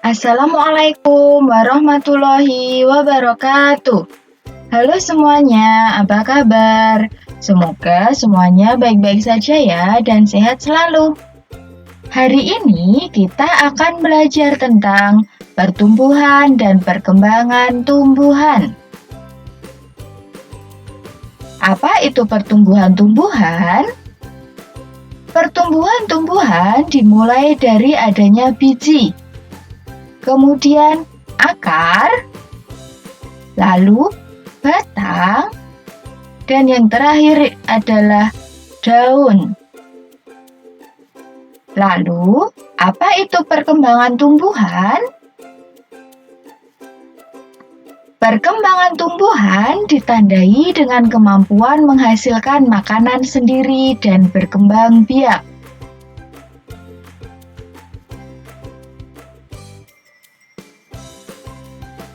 Assalamualaikum warahmatullahi wabarakatuh. Halo semuanya, apa kabar? Semoga semuanya baik-baik saja ya dan sehat selalu. Hari ini kita akan belajar tentang pertumbuhan dan perkembangan tumbuhan. Apa itu pertumbuhan-tumbuhan? Pertumbuhan-tumbuhan dimulai dari adanya biji, kemudian akar, lalu batang, dan yang terakhir adalah daun. Lalu, apa itu perkembangan tumbuhan? Perkembangan tumbuhan ditandai dengan kemampuan menghasilkan makanan sendiri dan berkembang biak.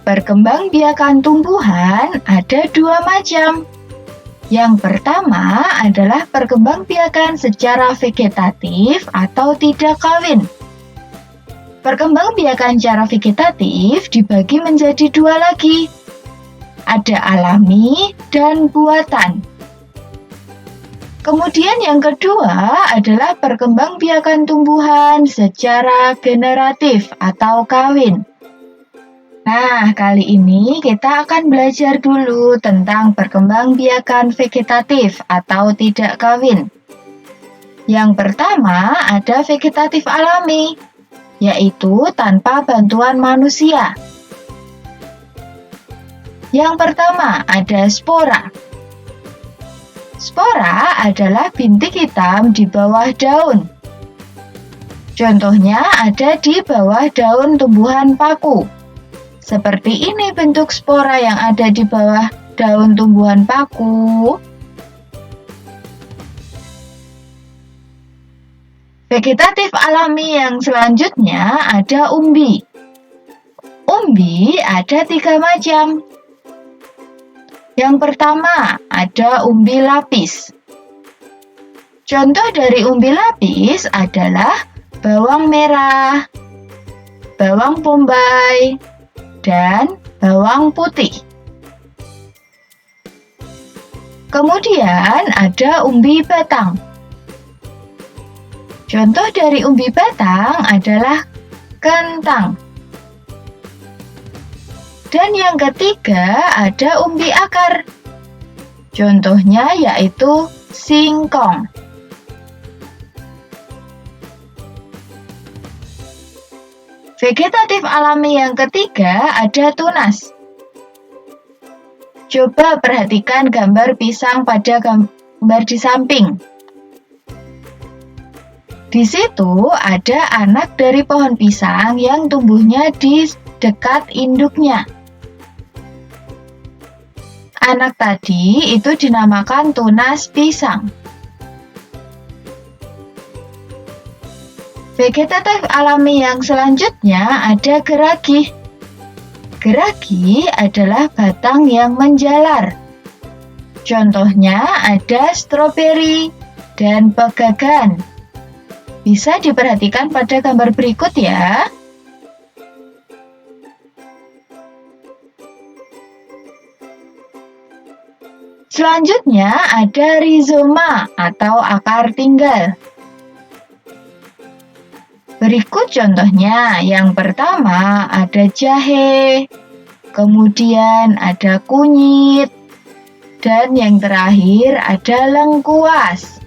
Perkembangbiakan tumbuhan ada dua macam. Yang pertama adalah perkembangbiakan secara vegetatif atau tidak kawin. Perkembangbiakan secara vegetatif dibagi menjadi dua lagi. Ada alami dan buatan. Kemudian yang kedua adalah perkembangbiakan tumbuhan secara generatif atau kawin. Nah, kali ini kita akan belajar dulu tentang perkembangbiakan vegetatif atau tidak kawin. Yang pertama ada vegetatif alami, yaitu tanpa bantuan manusia. Yang pertama ada spora. Spora adalah bintik hitam di bawah daun. Contohnya ada di bawah daun tumbuhan paku. Seperti ini bentuk spora yang ada di bawah daun tumbuhan paku. Vegetatif alami yang selanjutnya ada umbi. Umbi ada tiga macam. Yang pertama ada umbi lapis. Contoh dari umbi lapis adalah bawang merah, bawang bombay, dan bawang putih. Kemudian ada umbi batang. Contoh dari umbi batang adalah kentang. Dan yang ketiga ada umbi akar. Contohnya yaitu singkong. Vegetatif alami yang ketiga ada tunas. Coba perhatikan gambar pisang pada gambar di samping. Di situ ada anak dari pohon pisang yang tumbuhnya di dekat induknya. Anak tadi itu dinamakan tunas pisang. Vegetatif alami yang selanjutnya ada geragi. Geragi adalah batang yang menjalar. Contohnya ada stroberi dan pegagan. Bisa diperhatikan pada gambar berikut ya. Selanjutnya ada rizoma atau akar tinggal. Berikut contohnya, yang pertama ada jahe, kemudian ada kunyit, dan yang terakhir ada lengkuas.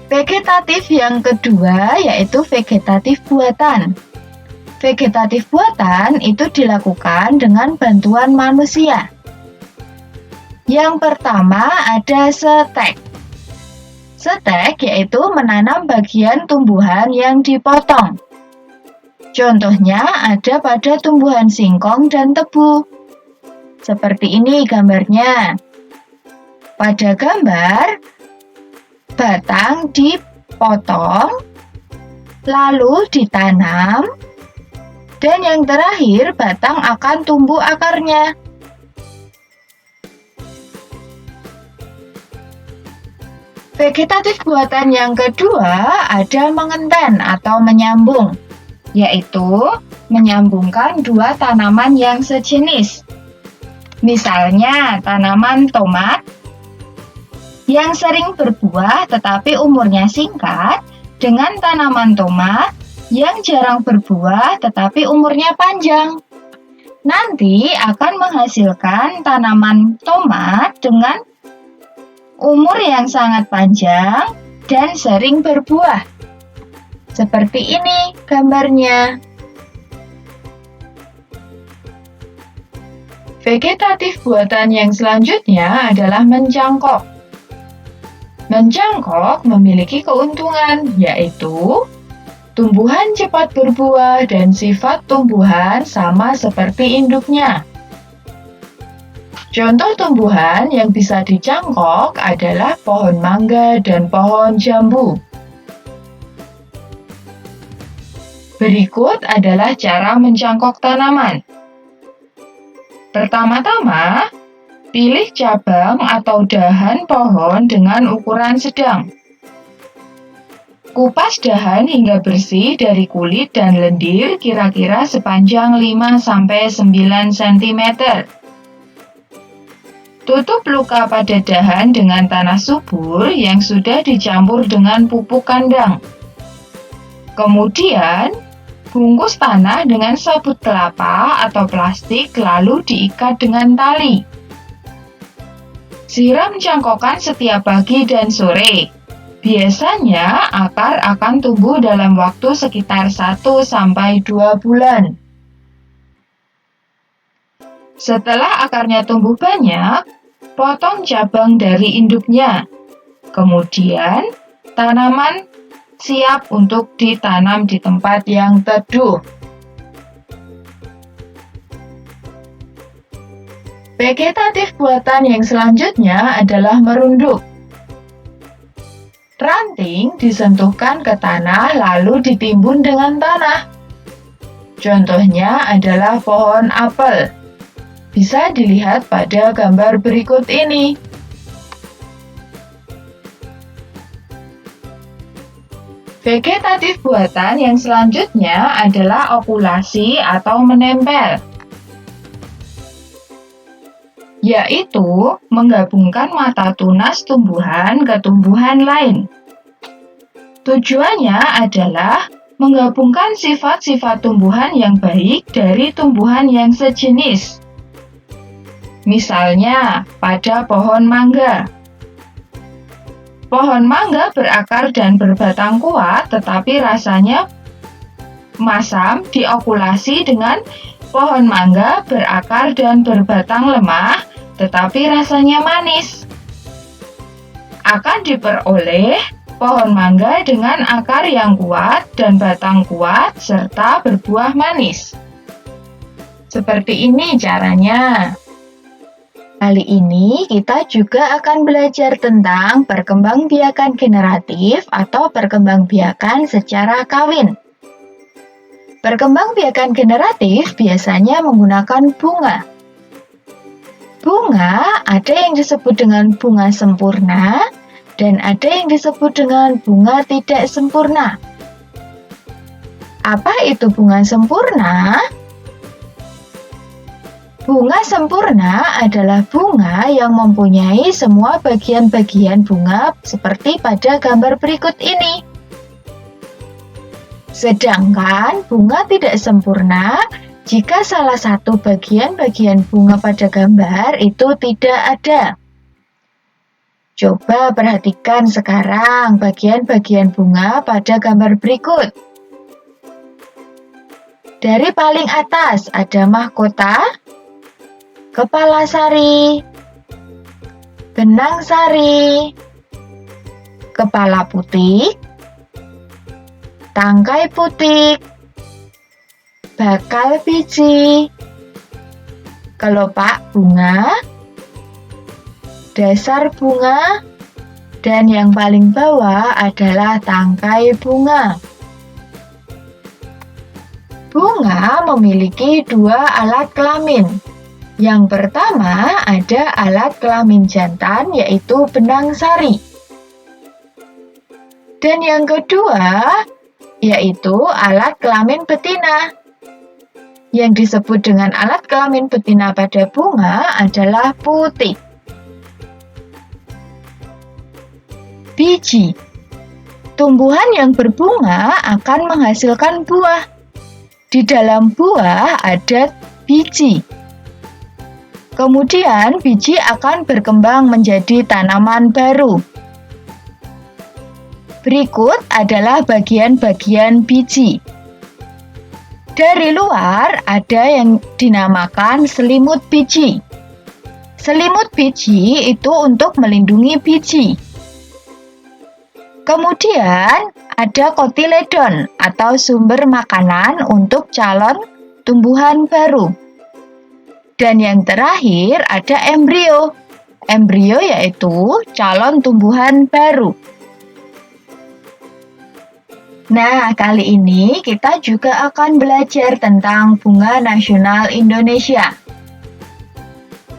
Vegetatif yang kedua yaitu vegetatif buatan. Vegetatif buatan itu dilakukan dengan bantuan manusia. Yang pertama ada setek. Setek yaitu menanam bagian tumbuhan yang dipotong. Contohnya ada pada tumbuhan singkong dan tebu. Seperti ini gambarnya. Pada gambar, batang dipotong, lalu ditanam, dan yang terakhir batang akan tumbuh akarnya. Vegetatif buatan yang kedua ada mengenten atau menyambung, yaitu menyambungkan dua tanaman yang sejenis. Misalnya tanaman tomat yang sering berbuah tetapi umurnya singkat dengan tanaman tomat yang jarang berbuah tetapi umurnya panjang. Nanti akan menghasilkan tanaman tomat dengan umur yang sangat panjang dan sering berbuah. Seperti ini gambarnya. Vegetatif buatan yang selanjutnya adalah mencangkok. Mencangkok memiliki keuntungan, yaitu tumbuhan cepat berbuah dan sifat tumbuhan sama seperti induknya. Contoh tumbuhan yang bisa dicangkok adalah pohon mangga dan pohon jambu. Berikut adalah cara mencangkok tanaman. Pertama-tama, pilih cabang atau dahan pohon dengan ukuran sedang. Kupas dahan hingga bersih dari kulit dan lendir kira-kira sepanjang 5-9 cm. Tutup luka pada dahan dengan tanah subur yang sudah dicampur dengan pupuk kandang. Kemudian, bungkus tanah dengan sabut kelapa atau plastik lalu diikat dengan tali. Siram cangkokan setiap pagi dan sore. Biasanya akar akan tumbuh dalam waktu sekitar 1-2 bulan. Setelah akarnya tumbuh banyak, potong cabang dari induknya. Kemudian, tanaman siap untuk ditanam di tempat yang teduh. Vegetatif buatan yang selanjutnya adalah merunduk. Ranting disentuhkan ke tanah lalu ditimbun dengan tanah. Contohnya adalah pohon apel. Bisa dilihat pada gambar berikut ini. Vegetatif buatan yang selanjutnya adalah okulasi atau menempel, yaitu menggabungkan mata tunas tumbuhan ke tumbuhan lain. Tujuannya adalah menggabungkan sifat-sifat tumbuhan yang baik dari tumbuhan yang sejenis. Misalnya, pada pohon mangga. Pohon mangga berakar dan berbatang kuat, tetapi rasanya masam diokulasi dengan pohon mangga berakar dan berbatang lemah, tetapi rasanya manis. Akan diperoleh pohon mangga dengan akar yang kuat dan batang kuat serta berbuah manis. Seperti ini caranya. Kali ini kita juga akan belajar tentang perkembangbiakan generatif atau perkembangbiakan secara kawin. Perkembangbiakan generatif biasanya menggunakan bunga. Bunga ada yang disebut dengan bunga sempurna dan ada yang disebut dengan bunga tidak sempurna. Apa itu bunga sempurna? Bunga sempurna adalah bunga yang mempunyai semua bagian-bagian bunga seperti pada gambar berikut ini. Sedangkan bunga tidak sempurna jika salah satu bagian-bagian bunga pada gambar itu tidak ada. Coba perhatikan sekarang bagian-bagian bunga pada gambar berikut. Dari paling atas ada mahkota, kepala sari, benang sari, kepala putik, tangkai putik, bakal biji, kelopak bunga, dasar bunga, dan yang paling bawah adalah tangkai bunga. Bunga memiliki dua alat kelamin. Yang pertama ada alat kelamin jantan yaitu benang sari. Dan yang kedua, yaitu alat kelamin betina. Yang disebut dengan alat kelamin betina pada bunga adalah putik. Biji. Tumbuhan yang berbunga akan menghasilkan buah. Di dalam buah ada biji. Kemudian biji akan berkembang menjadi tanaman baru. Berikut adalah bagian-bagian biji. Dari luar ada yang dinamakan selimut biji. Selimut biji itu untuk melindungi biji. Kemudian ada kotiledon atau sumber makanan untuk calon tumbuhan baru. Dan yang terakhir ada embrio. Embrio yaitu calon tumbuhan baru. Nah, kali ini kita juga akan belajar tentang bunga nasional Indonesia.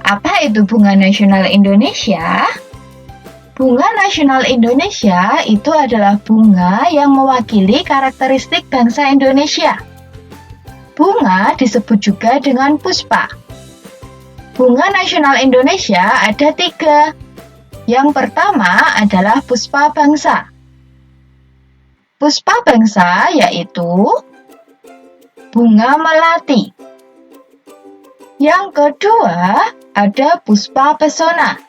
Apa itu bunga nasional Indonesia? Bunga nasional Indonesia itu adalah bunga yang mewakili karakteristik bangsa Indonesia. Bunga disebut juga dengan puspa. Bunga nasional Indonesia ada 3. Yang pertama adalah puspa bangsa. Puspa bangsa yaitu bunga melati. Yang kedua ada puspa pesona.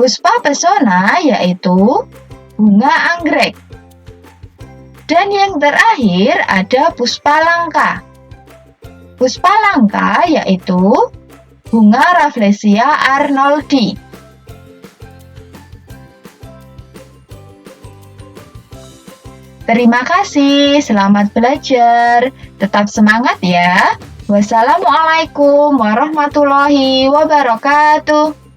Puspa pesona yaitu bunga anggrek. Dan yang terakhir ada puspa langka. Puspa langka yaitu bunga Rafflesia arnoldii. Terima kasih, selamat belajar. Tetap semangat ya. Wassalamualaikum warahmatullahi wabarakatuh.